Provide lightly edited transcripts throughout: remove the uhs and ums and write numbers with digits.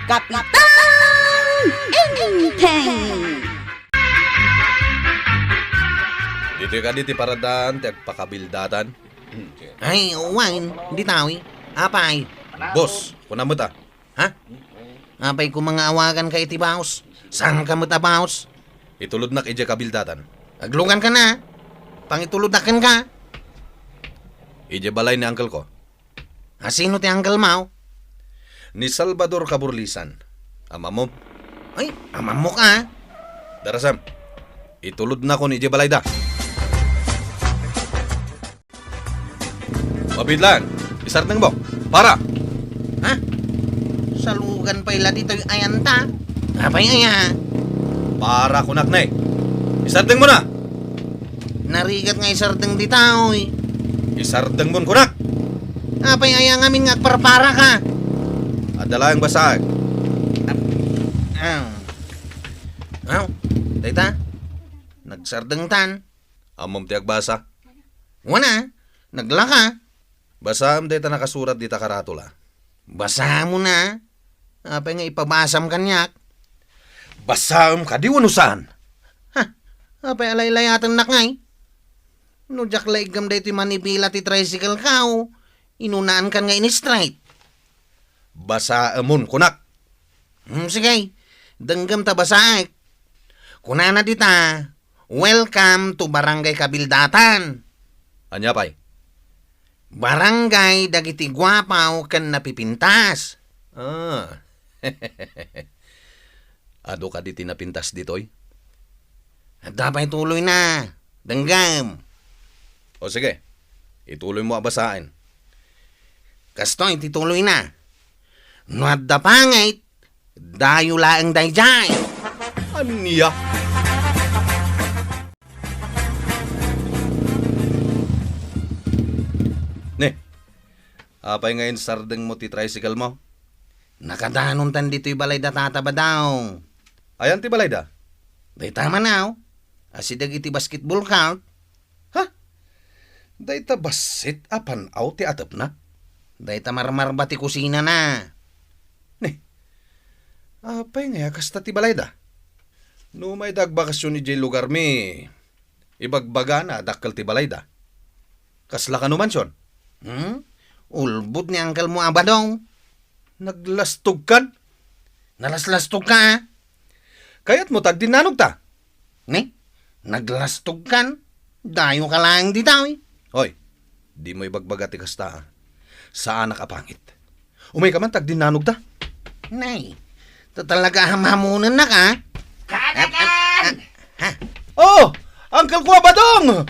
Kapitan Inteng! Dito ka diti paradaan, ti agpakabildatan. Ay, uwain, di tawi. Apay? Boss, kunamot ah. Ha? Apay ko mga awagan kay Tibaos. Saan ka matabaos? Itulod na kay kabildatan. Aglugan ka na. Pangituludakan ka. Ije balay ni uncle ko. Sino ti Uncle Mau? Ni Salvador Caburlisan. Ama mo. Ay, amam mo ka. Darasam, itulod na ko ni ije balay da. Mabidlan, isarteng mo. Para! Ha? Salugan pa ila dito yung ayanta. Apay aya. Para kunak na eh. Isarteng mo na! Narigat nga isarteng di tao eh. Isarteng mo kunak! Apay aya ngamin nga parpara ka. Adala ang basag. Aw, dayta. Nagsardeng tan. Amom ti agbasa. Wana, naglaka. Basam dita nakasurat dita karatula. Basa mo na. Apay nga ipabasam kanyak. Basam ka di wanusan. Apay alay-layatan na ngay. No jak laigam day ti manipila ti tricycle ka o. Inunaan kan nga ini-straight. Basa amon kunak. Sige, danggam ta basaek. Kunana dita, welcome to Barangay Kabildatan. Anya pay? Barangay dagiti gwapaw ken napipintas. Ado ka di tinapintas ditoy? At dapat tuloy na. Danggam. O sige, ituloy mo abasain. Kastoy, tituloy na. No at da pangit, dayo laang dayjay. Aniya? Ne, apay ngayon sardeng mo ti tricycle mo? Nakadanon tan dito'y balay da tataba daw. Ayan ti balay da? Day tama now. Asidag iti basketball count. Day ta basit apan aw ti atap na? Day tamarmar ba ti kusina na. Ne, apay nga kasta ti balay da? No may dagbakasyon ni Jay lugar mi, ibagbaga na dakkel ti balay da. Kasla ka numan siyon? Ulbut ni Uncle mo abadong. Naglastog kan? Nalaslastog ka. Kaya't mo tagdinanog ta? Ne? Naglastog kan. Dayo ka lang di daw eh. Hoy, di mo ibagbaga ti kasta. Saan nakapangit? Umay ka man tagdinanog ta? Nay, talaga hamamunan na ka. Kanakan! Oh! Uncle ko abadong!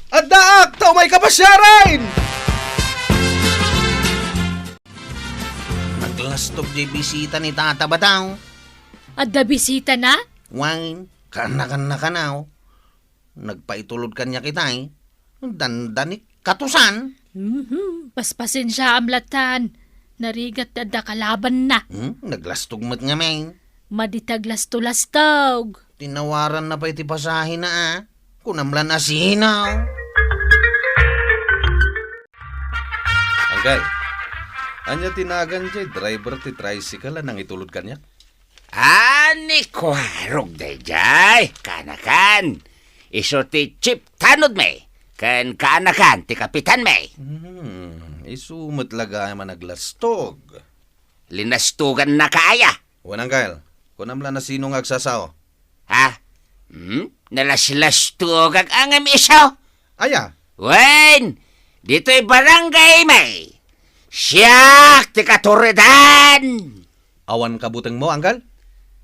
Addaak! Ta umay ka pasyarin! Naglastog di bisita ni Tata Bataw. At da bisita na? Wine, kanakan na kanaw. Nagpaitulod kanya kita eh. Dandanik katusan. Paspasin siya amlatan. Narigat na da kalaban na. Naglastog mat nga may. Maditaglas-tulastog. Tinawaran na pa iti pasahin na ah. Kunamlan na sinaw. Uncle, anya tinagan jay driver ti tricycle nang itulod kanya? Ani kwarog dayjay, kanakan. Iso ti chip tanod me, kan kanakan ti kapitan me. Isumot laga man naglastog. Linastugan na kaya. Wanang Kyle, kunamla na sino nga agsasaw? Ha? Nalaslastug ang angam isaw. Aya, Wen, dito'y barangay me. Siyak ti katuridan. awan kabuteng mo, Uncle?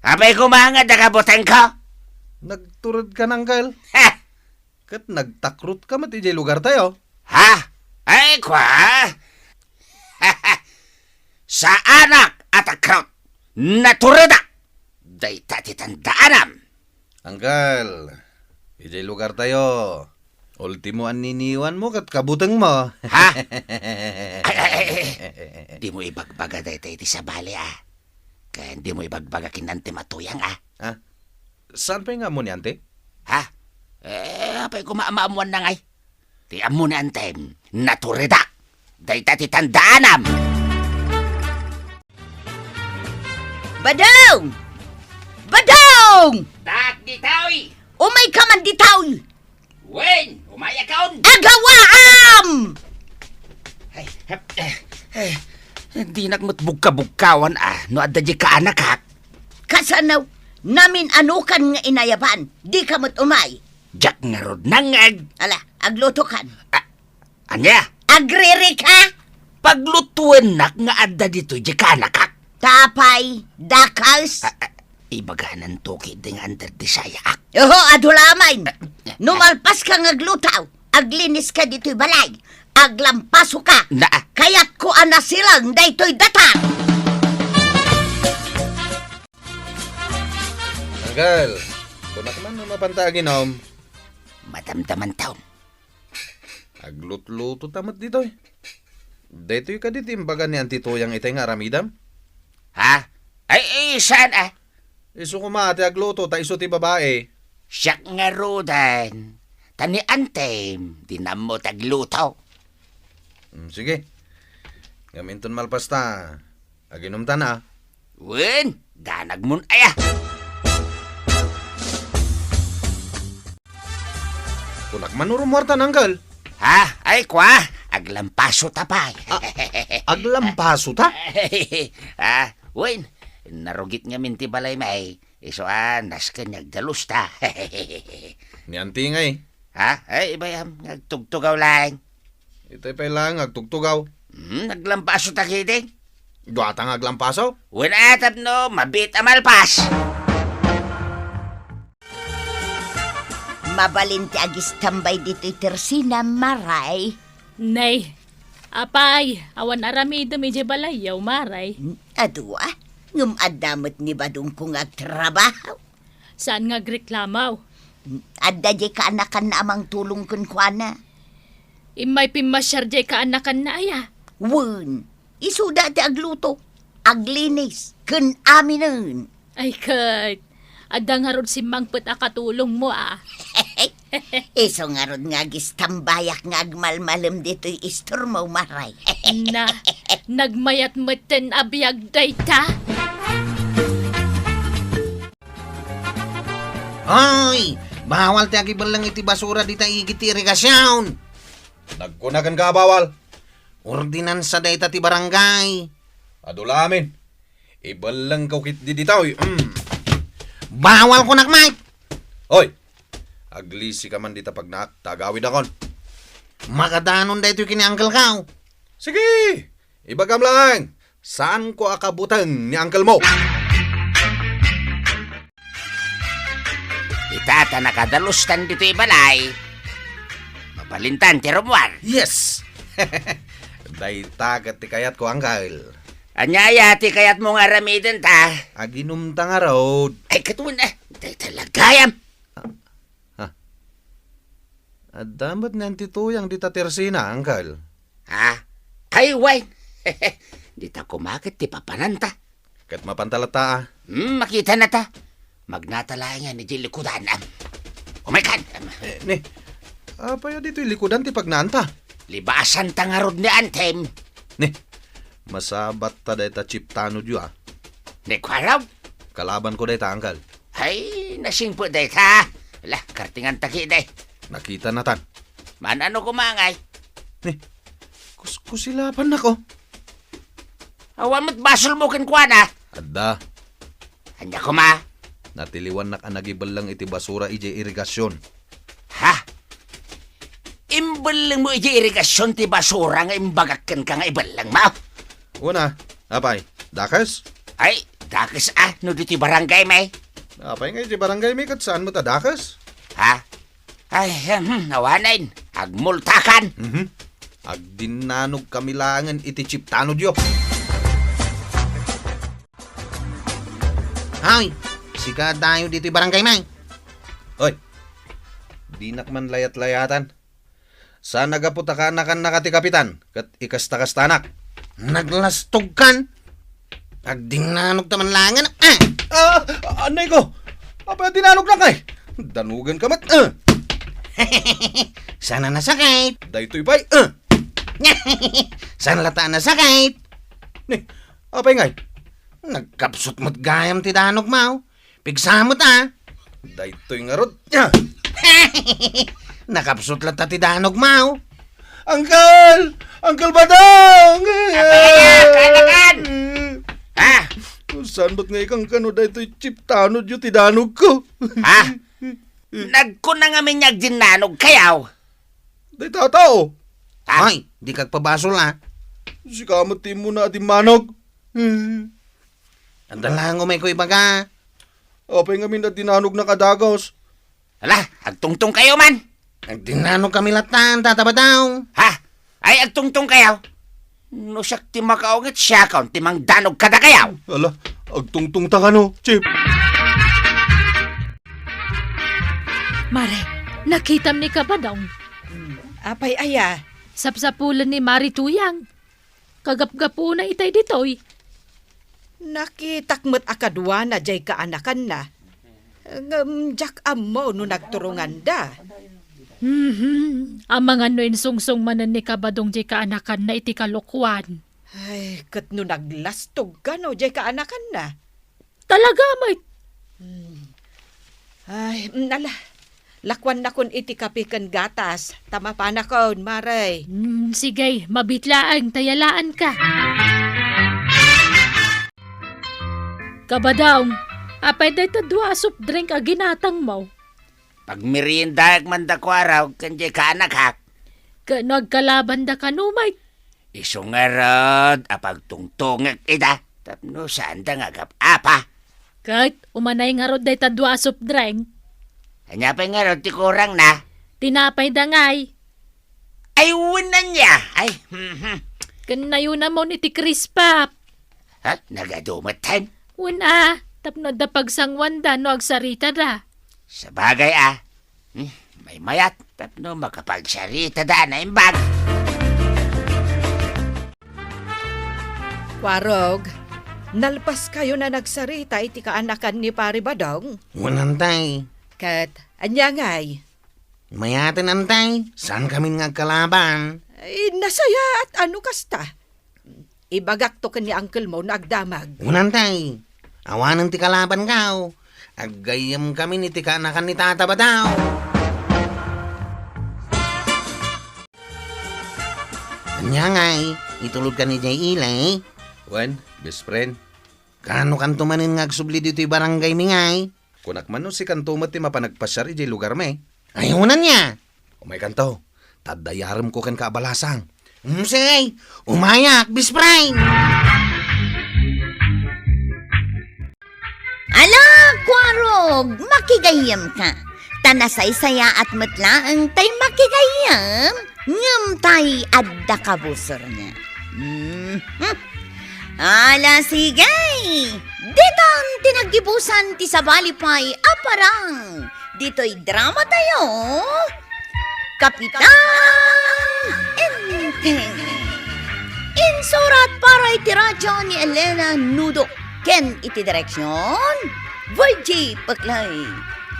Abay kumanga da kabuteng ko. Nagturod ka nang Kyle. Ha? Kat nagtakrut ka mati jay lugar tayo. Ha? Ay kwa? Sa anak at akrot, naturida. Day tatitandaanam. Uncle, ijay lugar tayo. Ultimo an niniwan mo kat kabuteng mo. Ha? Ay. Di mo ibagbaga day tayo ti sa bali Kaya di mo ibagbaga kinante matuyang Ha? Saan pa nga mo ni ante? Ha? Apay kumaamuan na ngay. Ti amo ni antem, naturida. Day tatitandaanam. Badong! Badong! Tak ditawi! Umay ka man ditaw! Wen! Umaya kaon! Agawaam! Hindi nagmutbugka-bugkawan no adda di ka anak ha. Kasanaw, namin anukan nga inayaban, di ka mo't umay. Jak nga rod nangag. Ala, agluto kan. Anya? Agriri ka? Paglutuan nak nga adda dito di ka anak ha. Tapay, dakals. Ibaganan toki ding under di sayak. Oho, adulamain. Numalpas ka nga glutaw. Aglinis ka dito'y balay. Aglampaso ka. Na, Kaya't ko ana silang daytoy datang. Anggal, kunak man na mapantaginom. madamdaman taon. Aglut-luto tamat dito eh. Dito ka ditimbagan ni Antitoyang itay nga aramidam. Ha? Ay, saan ah? Iso kumate agluto, ta iso ti babae. Siyak nga rodan. Tani antem, di na mo tagluto. Sige. Gaminton malpasta. Aginom ta na. Wen, danag mun aya. Kunak man urumwarta nanggal. Ha? Ay, kwa? Aglampaso tapay. Aglampaso ta? Wen, narugit nga minti balay may. Isoan, nas kanyag dalus ta. Ni anti nga eh. Ha? Ay, ibayam, nagtugtugaw lang. Itay pa lang agtugtugaw. Naglampaso ta kiting. Duwata nga aglampaso? Wen atap no, mabit amalpas. Mabalinti agis tambay dito'y tersina maray. Nay, apay, awan aramido medyo balayaw, maray. Adwa, ngum adamot ni badong kong agtrabaho. Saan nga reklamaw? Adda di ka anakan na amang tulong kun kwa na. Imay pimasyar jay kaanakan na aya. Wun, isuda ti agluto. Aglinis, kun aminin. Ay, Kurt, adang harod si Mangput akatulong mo ah. Iso nga rod nga agis tambayak nga agmalmalam dito'y istor mo maray. Na, nagmayat meten abiyag dayta. Ay, bawal ti agibalang iti basura di ta igiti irigasyon. Nagkunagan ka bawal. Ordinansa dayta ti barangay. Adulamin. Ibalang kaukit di ditaw. Bawal ko nakmay. Hoy! Aglisi ka man dita pag tagawid akon. Makadanon dayto kini Uncle Kaw. Sige! Ibagam lang. Saan ko akabutan ni uncle mo? Itata nakadalustan dito ibalay. Mabalintan ti Romuan. Yes! Day tagat ti kayat ko uncle. Anyaya ti kayat mo nga ramiden ta. Aginom ta nga road. Ay katuan na. Day talagayam. At damat ni Antitoyang dita tersina, uncle. Ha? Ay wine. Di ta kumakit ti papananta. Kat mapantalata Makita na ta. Magnatala nga ni Jilikudan. Oh my God. Ni, apaya dito'y likudan ti pagnanta. Libasan ta nga rod ni Antem. Ni, masabat ta dayta chiptano diyo Ni kwaraw. Kalaban ko dayta, uncle. Ay, nasingpo day ta. Wala, kartingan taki day. Nakita na tan. Man ano kumangay. Ni, kusilapan na ko. Awan mo't basol mo kinkwana. Adda, Anya kuma. natiliwan na ka nagibalang iti basura ije irigasyon. Ha? Imbalang mo iti irigasyon ti basura nga imbagakan ka nga ibalang mo. Una, apay, dakas? Ay, dakis no diti barangay may. Apay nga iti barangay may kat saan mo ta dakas? Ha? Ay, nawanain. Agmultakan. Agdinanog kamilangan iti chiptano diyo. Ay, sika tayo dito barangay may. Oy, di nakman layat-layatan. Saan nagaputakaanakan na kati kapitan, kat ikasta-kastanak. Naglastog kan. Agdinanog taman langan. Anay ko! Apa dinanog na kay? Danugan ka mat. Sana nasakit. Daytoy bay. Sana lataan nasakit. Ni, apay ngay. Nagkapsot mo't gayam ti danog mau. Pigsamot Daytoy nga rod. Nakapsot lang ta ti danog mau. Uncle! Uncle Badong! Apaya, kanakan! Ha? Saan ba't nga ikang kano daytoy chip tanod yung tidanog ko? Ha? Nagkunang amin niyag dinanog kayaw. Day tatao. Ha? Ay, di kagpabasol Si kamot mo na ating manog. Andalang umay ko ibaga. Apay nga min na tinanog na kadagos. Hala, agtungtong kayo man. Nagdinanog kami latan, tataba daw. Ha? Ay, agtungtong kayaw. No siyak ti makaungit siya kaun timang danog kada kayaw. Ala, agtungtung ta kano, Chip. Mare, nakitam ni Kabadong. Apay aya, Sapsapulan ni Marituyang. Kagapgapo na itay ditoy. nakitakmet akadwa na jay kaanakan na. Jak amo no nagturungan da. Ang mga noin sungsong manan ni Kabadong di kaanakan na iti kalokwan. Ay, kat no naglastog ka no jay kaanakan na. Talaga may Ay, nala. Lakwan na kun iti kapikan gatas. Tama pa na kon, maray. sige, mabitlaang tayalaan ka. Kabadong, apay day tadwa soft drink a ginatang mo. Pag merienda man da ko araw, kanjay kaanak hak. Kano agkalaban da kanumay. Isungarod, apag tungtungag ida. Tapno saan da nga apa. Kahit umanay nga rod day tadwa soft drink. Anya pa nga ron, ti kurang na. Tinapay da ngay. Ay, unan niya. Ay, Kanayo na mo ni ti Crispap. At nagadumatan. Una, tapno da pagsangwan da no agsarita da. Sa bagay may mayat. Tapno makapagsarita da na imbag. Warog, nalpas kayo na nagsarita iti kaanakan ni Pari Badong. Wanantay. Kat, anya ngay. Mayatin antay. Saan kami ngagkalaban? Ay, nasaya at ano kasta. Ibagak to ni uncle mo nagdamag. Wanantay. Awanan ti kalaban kao. Aggayam kami ni ti kaanakan ni tataba daw. Anya ngay, itulog ka ni Jay Ilay. Wen, best friend. Kano kan tumanin ngagsubli dito barangay mi ngay? Kunak man no si kantumat ti mapanagpasyar ijay lugar me. Ayunan niya. Umay kanto, tadayaram ko ken kaabalasang. Say, umayak, bispray. Ala, Kwarog, makigayam ka. Tanasay-saya at matlaang tay makigayam. Ngam tay adda kabusor nga. Ala, sigay. Ditang tinagibusan ti sabalipay aparang. Dito'y drama tayo. Kapitan Enteng. Insurat para iti radyo ni Elena Nudo. Ken iti direksyon, Virgie Paklay.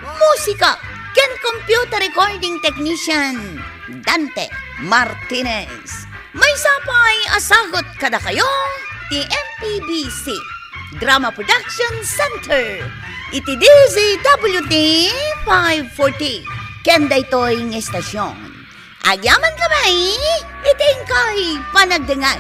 Musika, ken computer recording technician, Dante Martinez. May sapay asagot kada kayo, ti MPBC, Drama Production Center, iti DZWT 540, ken daytoy ng estasyon. Agyaman kamay, iting kay panagdangan.